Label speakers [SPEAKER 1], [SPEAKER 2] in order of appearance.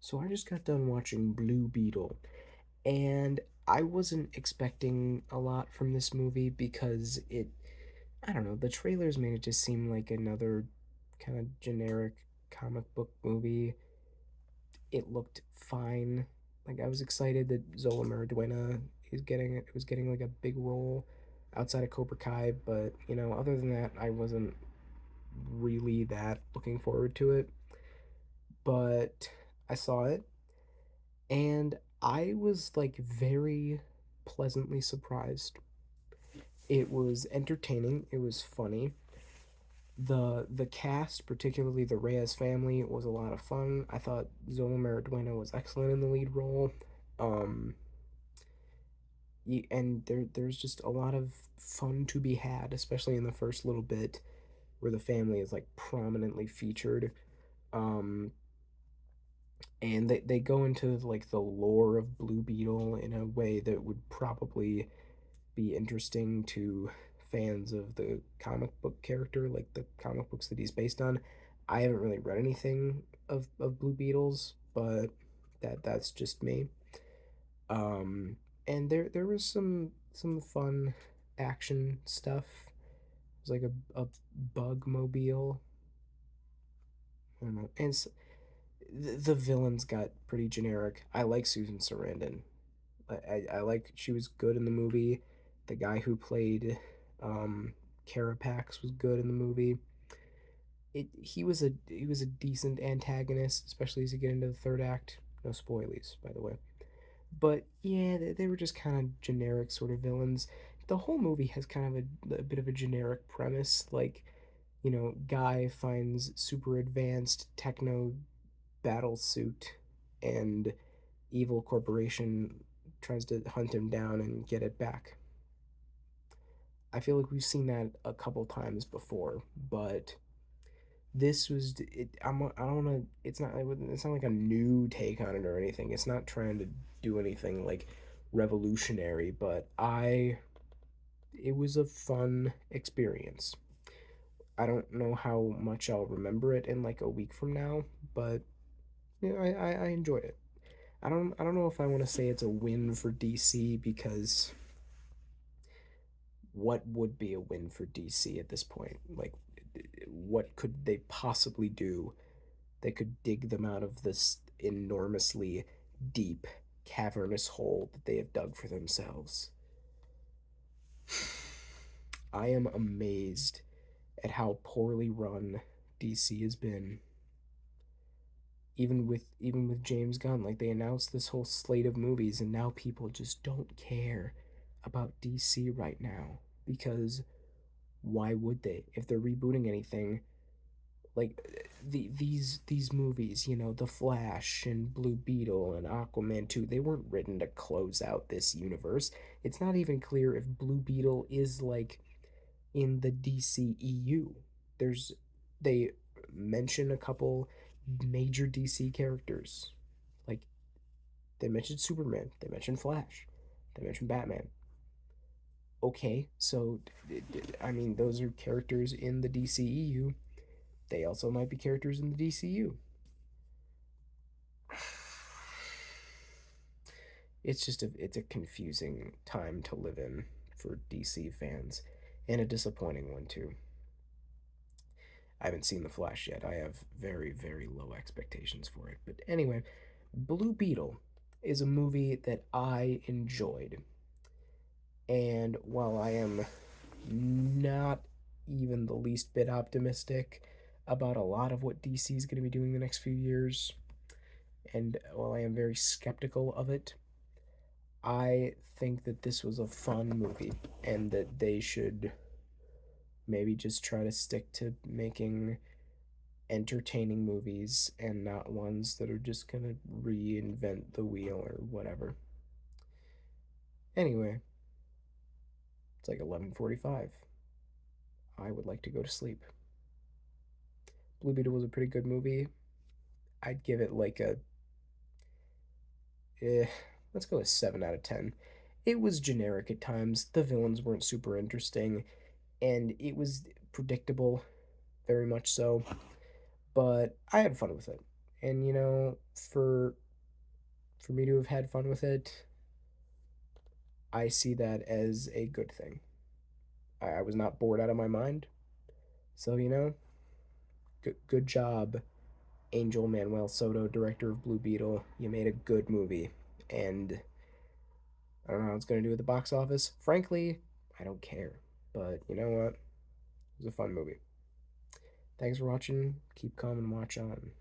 [SPEAKER 1] So I just got done watching Blue Beetle, and I wasn't expecting a lot from this movie because I don't know, the trailers made it just seem like another kind of generic comic book movie. It looked fine. Like I was excited that Zola Mariduena was getting like a big role outside of Cobra Kai, but other than that, I wasn't really that looking forward to it. But I saw it and I was like very pleasantly surprised. It was entertaining, it was funny. The cast, particularly the Reyes family, was a lot of fun. I thought Zola Mariduena was excellent in the lead role. Um and there's just a lot of fun to be had, especially in the first little bit where the family is like prominently featured. Um and they go into like the lore of Blue Beetle in a way that would probably be interesting to fans of the comic book character, like the comic books that he's based on. I haven't really read anything of Blue Beetles, but that's just me. Um, and there was some fun action stuff. It was like a bug mobile. I don't know, and the villains got pretty generic. I like Susan Sarandon. I like she was good in the movie. The guy who played Carapax was good in the movie. He was a decent antagonist, especially as you get into the third act. No spoilies, by the way. But yeah, they were just kind of generic sort of villains. The whole movie has kind of a bit of a generic premise, like guy finds super advanced techno battle suit, and evil corporation tries to hunt him down and get it back. I feel like we've seen that a couple times before, but this was it. I don't want to. It's not like a new take on it or anything. It's not trying to do anything like revolutionary, but I it was a fun experience. I don't know how much I'll remember it in like a week from now, but I enjoyed it. I don't know if I want to say it's a win for DC because what would be a win for DC at this point? Like, what could they possibly do that could dig them out of this enormously deep, cavernous hole that they have dug for themselves? I am amazed at how poorly run DC has been. Even with James Gunn, like they announced this whole slate of movies, and now people just don't care about DC right now because why would they? If they're rebooting anything, like these movies, The Flash and Blue Beetle and Aquaman 2, they weren't written to close out this universe. It's not even clear if Blue Beetle is like in the DCEU. There's they mention a couple major DC characters. Like they mentioned Superman, they mentioned Flash, they mentioned Batman. Okay, so I mean those are characters in the DCEU. They also might be characters in the DCU. It's a confusing time to live in for DC fans, and a disappointing one too. I haven't seen The Flash yet. I have very, very low expectations for it. But anyway, Blue Beetle is a movie that I enjoyed. And while I am not even the least bit optimistic about a lot of what DC is going to be doing the next few years, and while I am very skeptical of it, I think that this was a fun movie and that they should maybe just try to stick to making entertaining movies and not ones that are just gonna reinvent the wheel or whatever. Anyway, it's like 11:45. I would like to go to sleep. Blue Beetle was a pretty good movie. I'd give it like a eh, let's go with 7 out of 10. It was generic at times. The villains weren't super interesting and it was predictable, very much so, but I had fun with it. And for me to have had fun with it, I see that as a good thing. I was not bored out of my mind. So, good job, Angel Manuel Soto, director of Blue Beetle. You made a good movie. And I don't know how it's going to do at the box office. Frankly, I don't care. But you know what? It was a fun movie. Thanks for watching. Keep calm and watch on.